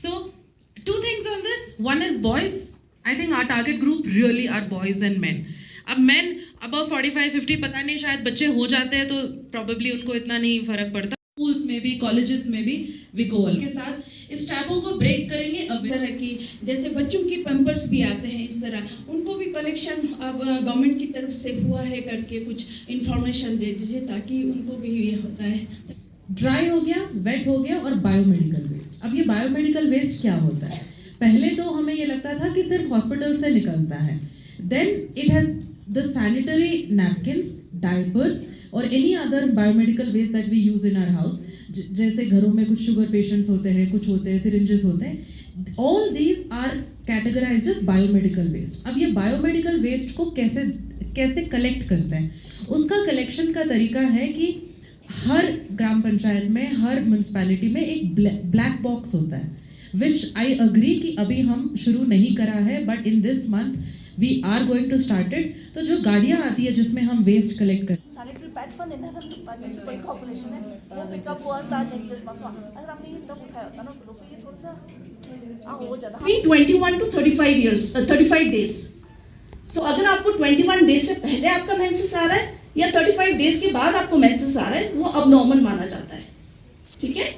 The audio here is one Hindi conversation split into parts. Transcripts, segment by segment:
So, two things on this. One is boys. I think our target group really are boys and men. अब men above 45-50 पता नहीं शायद बच्चे हो जाते हैं तो probably उनको इतना नहीं फर्क पड़ता. स्कूल्स में भी, कॉलेजेस में भी विकोल के साथ इस टैबू को ब्रेक करेंगे. अब तरह की जैसे बच्चों की पैम्पर्स भी आते हैं, इस तरह उनको भी कलेक्शन अब गवर्नमेंट की तरफ से हुआ है करके कुछ इंफॉर्मेशन दे दीजिए ताकि उनको भी ये होता है. ड्राई हो गया, वेट हो गया और बायोमेडिकल वेस्ट. अब ये बायोमेडिकल वेस्ट क्या होता है? पहले तो हमें ये लगता था कि सिर्फ हॉस्पिटल से निकलता है. Then it has the sanitary napkins, diapers और any other biomedical waste that we use in our house. जैसे घरों में कुछ शुगर पेशेंट्स होते हैं, कुछ होते हैं, सिरिंजेस होते हैं. All these are categorized as biomedical waste. अब ये बायोमेडिकल वेस्ट को कैसे कलेक्ट करते हैं? उसका कलेक्शन का तरीका है कि हर ग्राम पंचायत में, हर म्यूनसिपैलिटी में एक ब्लैक बॉक्स होता है, विच आई अग्री कि अभी हम शुरू नहीं करा है, but in this month we are going to start it. तो जो गाड़ियाँ आती है जिसमें हम वेस्ट कलेक्ट करते हैं, Sanitary pads fund in the municipal corporation है, वो पिकअप हुआ था नेक्स्ट मास में. अगर आपने ये तब उठाया होता ना तो फिर ये थोड़ा सा हो जाता. Between 21 to 35 years, 35 days. So अगर आपको 21 डेज से पहले आपका मेंसेस आ रहा है या 35 डेज के बाद आपको मेंसेस आ रहा है, वो अब नॉर्मल माना जाता है. ठीक है?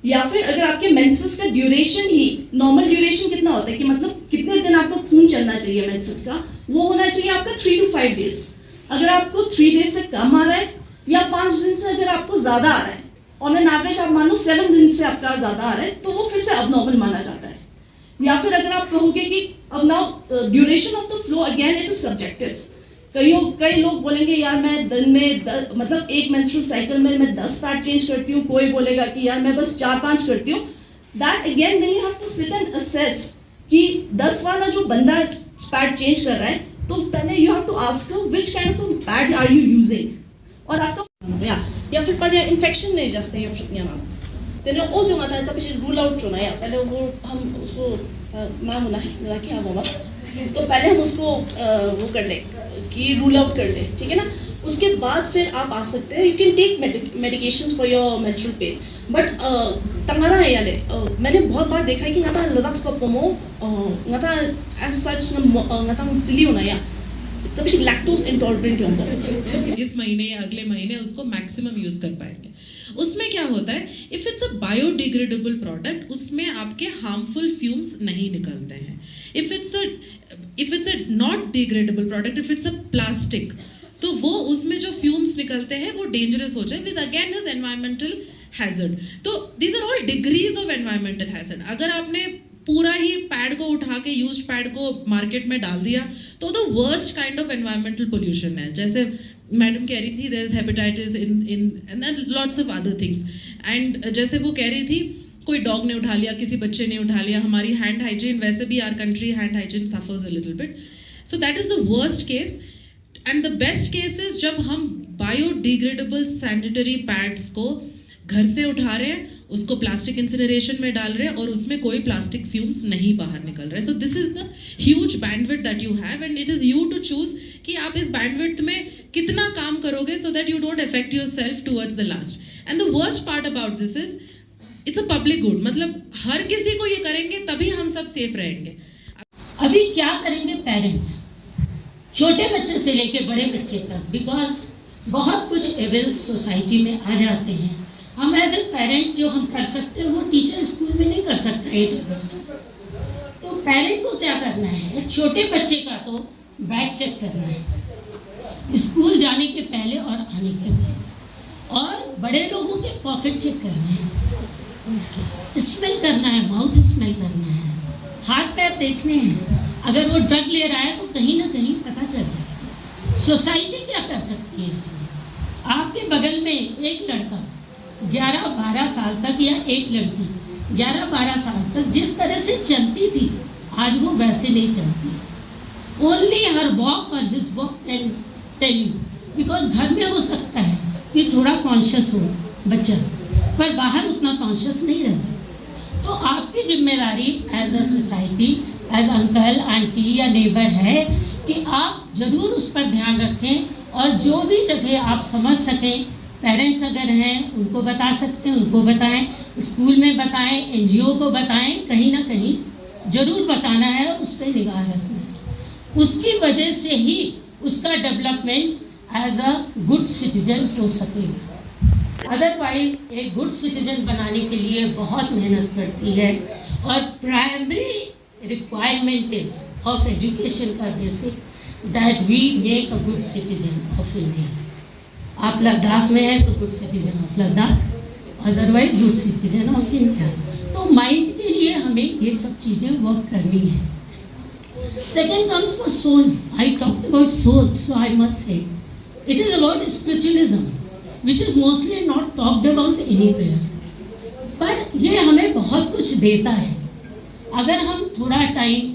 या फिर अगर आपके मेंसेस का ड्यूरेशन ही, नॉर्मल ड्यूरेशन कितना होता है कि मतलब कितने दिन आपको खून चलना चाहिए मेंसेस का, वो होना चाहिए आपका 3 to 5 डेज. अगर आपको 3 डेज से कम आ रहा है या 5 दिन से अगर आपको ज्यादा आ रहा है, ऑन एन एवरेज आप मानो 7 दिन से आपका ज्यादा आ रहा है, तो वो फिर से अब माना जाता है. या फिर अगर आप कहोगे कि अब now duration of the flow, again it is subjective. कई लोग बोलेंगे यार मैं दिन में मतलब एक मेंस्ट्रुअल साइकिल में मैं 10 पैड चेंज करती हूँ, कोई बोलेगा कि यार मैं बस 4-5 करती हूँ. That again then you have to sit and assess कि 10 वाला जो बंदा पैड चेंज कर रहा है, तो पहले you have to ask which kind of pad are you using. और आपका या फिर पर इन्फेक्शन नहीं जाते हैं ये ना तेने ओ जो माता जब से रूल आउट होना है, पहले वो हम उसको मां होना है कि हाँ मामा, तो पहले हम उसको वो कर ले कि रूल आउट कर ले. ठीक है ना? उसके बाद फिर आप आ सकते हैं. You can take medications for your menstrual pain, but तंगारा है याले मैंने बहुत बार देखा है कि ना लद्दाख का पोमो ना एज सच ना चिली होना या सब कुछ लैक्टोज इंटॉलरेंट होता है. इस महीने या अगले महीने उसको मैक्सिमम यूज कर पाएंगे. उसमें क्या होता है, if it's a biodegradable product, उसमें आपके हार्मफुल फ्यूम्स नहीं निकलते हैं. If it's a not degradable product, if it's a plastic, तो वो उसमें जो फ्यूम्स निकलते हैं वो डेंजरस हो जाए, with again is environmental hazard. तो these are all degrees of environmental hazard. अगर आपने पूरा ही पैड को उठा के, यूज्ड पैड को मार्केट में डाल दिया, तो the worst kind of environmental pollution है. जैसे मैडम कह रही थी, there is hepatitis in and lots of other things. And जैसे वो कह रही थी, कोई डॉग ने उठा लिया, किसी बच्चे ने उठा लिया. हमारी हैंड हाइजीन, वैसे भी our country hand hygiene suffers a little bit. So that is the worst case. And the best case is जब हम बायोडिग्रेडेबल सैनिटरी पैड्स को घर से उठा रहे हैं, उसको प्लास्टिक इंसिनरेशन में डाल रहे हैं और उसमें कोई प्लास्टिक फ्यूम्स नहीं बाहर निकल रहे. So this is the huge bandwidth that you have, and it is you to choose कि आप इस बैंडविड्थ में कितना काम करोगे, so that you don't affect yourself towards the last. And the worst part about this is it's a public good. मतलब हर किसी को ये करेंगे तभी हम सब सेफ रहेंगे. अभी क्या करेंगे पेरेंट्स, छोटे बच्चे से लेके बड़े बच्चे तक, बिकॉज बहुत कुछ एविल्स सोसाइटी में आ जाते हैं. हम एज ए पेरेंट जो हम कर सकते हैं वो टीचर स्कूल में नहीं कर सकता 8 आवर्स. तो पेरेंट को क्या करना है, छोटे बच्चे का तो बैग चेक करना है स्कूल जाने के पहले और आने के पहले, और बड़े लोगों के पॉकेट चेक करना है, स्मेल करना है, माउथ स्मेल करना है, हाथ पैर देखने हैं. अगर वो ड्रग ले रहा है तो कहीं ना कहीं पता चल जाएगा. सोसाइटी क्या कर सकती है इसमें? आपके बगल में एक लड़का 11-12 साल तक या एक लड़की 11-12 साल तक जिस तरह से चलती थी, आज वो वैसे नहीं चलती. ओनली हर वॉक और his walk can tell you, because घर में हो सकता है कि थोड़ा कॉन्शियस हो बच्चा, पर बाहर उतना कॉन्शियस नहीं रह सकता. तो आपकी जिम्मेदारी as a society, as uncle aunty या नेबर है कि आप ज़रूर उस पर ध्यान रखें, और जो भी जगह आप समझ सकें पेरेंट्स अगर हैं उनको बता सकते हैं, उनको बताएं, स्कूल में बताएं, एनजीओ को बताएं, कहीं ना कहीं ज़रूर बताना है, उस पर निगाह रखना है। उसकी वजह से ही उसका development as a good citizen हो सकेगा। अदरवाइज एक गुड सिटीजन बनाने के लिए बहुत मेहनत पड़ती है और primary requirement is of education का basic that we make a good citizen of India. आप लद्दाख में हैं तो good citizen of Ladakh, otherwise good citizen of India. तो माइंड के लिए हमें ये सब चीज़ें वर्क करनी है। Second comes for soul. I talked about soul, so I must say it is about spiritualism which is mostly not talked about anywhere, पर ये हमें बहुत कुछ देता है। अगर हम थोड़ा टाइम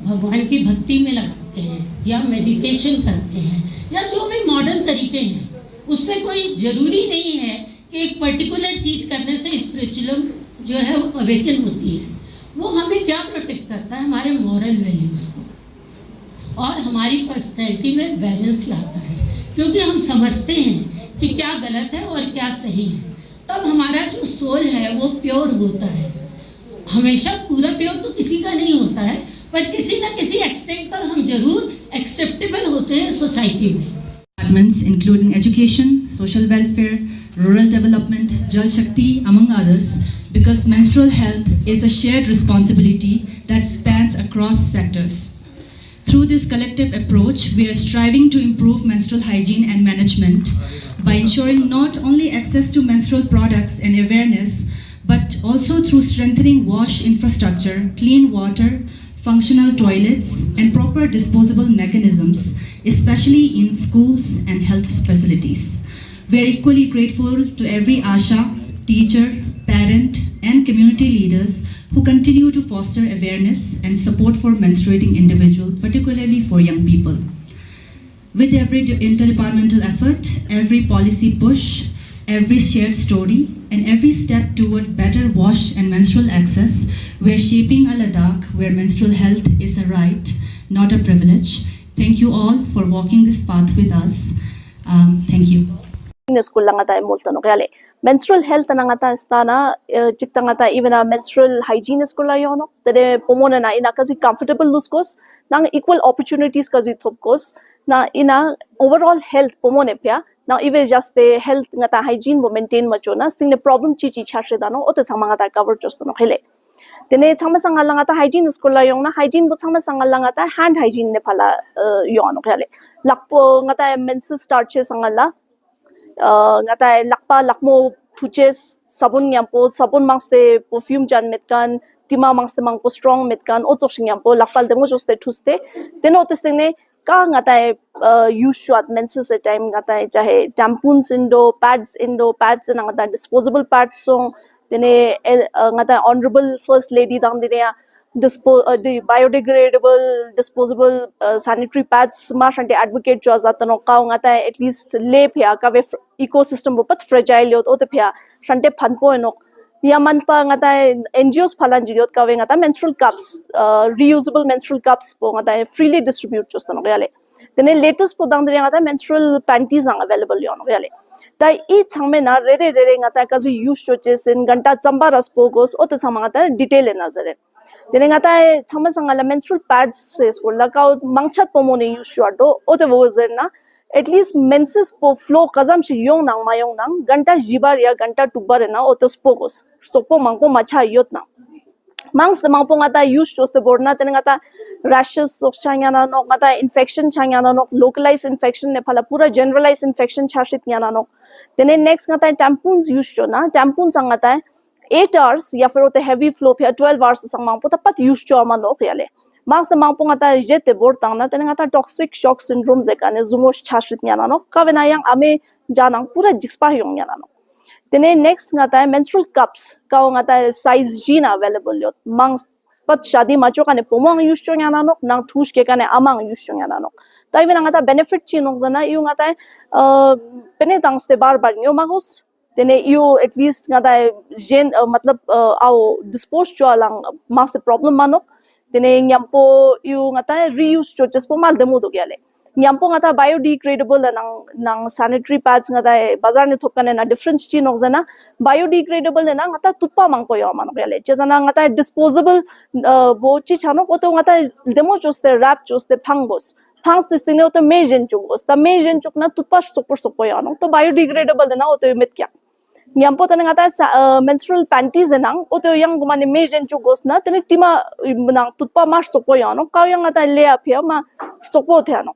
भगवान की भक्ति में लगाते हैं या मेडिटेशन करते हैं या जो भी मॉडर्न तरीके हैं, उसमें कोई ज़रूरी नहीं है कि एक पर्टिकुलर चीज़ करने से स्पिरिचुअल जो है वो अवेकन होती है। वो हमें क्या प्रोटेक्ट करता है? हमारे मॉरल वैल्यूज़ को और हमारी पर्सनैलिटी में बैलेंस लाता है, क्योंकि हम समझते हैं कि क्या गलत है और क्या सही है। तब हमारा जो सोल है वो प्योर होता है। हमेशा पूरा प्योर तो किसी का नहीं होता है, पर किसी न किसी एक्सटेंट तक हम जरूर एक्सेप्टेबल होते हैं सोसाइटी में। Departments including education, social welfare, rural development, Jal Shakti, among others, because menstrual health is a shared responsibility that spans across sectors. Through this collective approach, we are striving to improve menstrual hygiene and management by ensuring not only access to menstrual products and awareness, but also through strengthening wash infrastructure, clean water, functional toilets, and proper disposable mechanisms, especially in schools and health facilities. We are equally grateful to every ASHA, teacher, parent, and community leaders who continue to foster awareness and support for menstruating individuals, particularly for young people. With every interdepartmental effort, every policy push, every shared story, and every step toward better wash and menstrual access, we are shaping a Ladakh where menstrual health is a right, not a privilege. Thank you all for walking this path with us. Thank you. School lang ata multa no kaya menstrual health na ata stana chikta ata even a menstrual hygiene school ayo no tede pomona na ina kasi comfortable luskos nang equal opportunities kasi thopkos na ina overall health pomone pya na ive just the health ngata hygiene mo maintain ma chona sting the problem chi chashe da no ota samanga ta cover chosto no khele tene chama sanga lang ata hygiene school la yong na hygiene bo chama sanga lang ata hand hygiene ne phala yo no khele lakpo ngata menses start che sanga la ngata lakpa lakmo thuches sabun nyampo sabun mangste perfume jan metkan tima mangste mangpo strong metkan o chok nyampo lakpal demo joste thuste teno testing ne ka ngata use shot menses a time ngata chahe tampons indo pads na ngata disposable pads so tene ngata honorable first lady dang dineya the biodegradable disposable sanitary pads ma shante advocate jo azatano ka ngata at least le phya ka ve ecosystem bo pat fragile yot ote phya shante phanpo enok yaman pa ngata NGOs phalan jiyot ka ve ngata menstrual cups reusable menstrual cups po ngata freely distribute jostono gale tene latest po dang dire ngata menstrual panties ang available yon gale tai e changme na re ngata ka ji use choches in ganta chamba ras pogos ote chama ngata detail na zare tene ngata chama sangala menstrual pads se school la ka mangchat pomone use shwado ote vozer na at least menses po flow kazam shi yong nang mayong nang ganta jibar ya ganta tubar na ote spogos sopo mangpo macha yot na mangs the mangpo ngata use shows the board na tene ngata rashes sochanya na no ngata infection chanya na no localized infection ne phala pura generalized infection chashit nya na no tene next ngata tampons use show na tampons ngata 8 hours या फिर होते heavy flow पे 12 hours संग मांग पोता पत use चो अमा नो प्याले मांग मांग पोंगा ता जेते बोर तांग ना तने ngata toxic shock syndrome जेका ने जुमोश छाश्रित न्याना नो कावेना yang ame जाना पूरा जिक्सपा योंग न्याना नो तने next ngata menstrual cups का ngata size G ना available योत मांग पत शादी माचो का ने पोमोंग use चो न्याना नो नंग ठूश के का ने अमांग use चो न्याना नो ताई वे ngata benefit ची नोक जना यू ngata पेने तांग बार न्यो Magos tene you at least ngata gen matlab au dispose cho alang mas the problem mano tene nyampo you ngata reuse cho just po mal demo do gyale Nyampo nga ta biodegradable nang sanitary pads nga ta bazar ni thop kana na different chi nok jana biodegradable na nga ta tutpa mang ko yo man rele che jana nga ta disposable bo chi chano ko to nga ta demo choste wrap choste phangos thangs this thing to mejen chugos ta mejen chuk na tutpa sok yo no to biodegradable na to mit kya Nyampo tana nga ta menstrual panties nang oto yang gumani mejen chugos na tene tima nang tutpa mas sokpo yo no ka yang nga ta le apia ma sokpo the no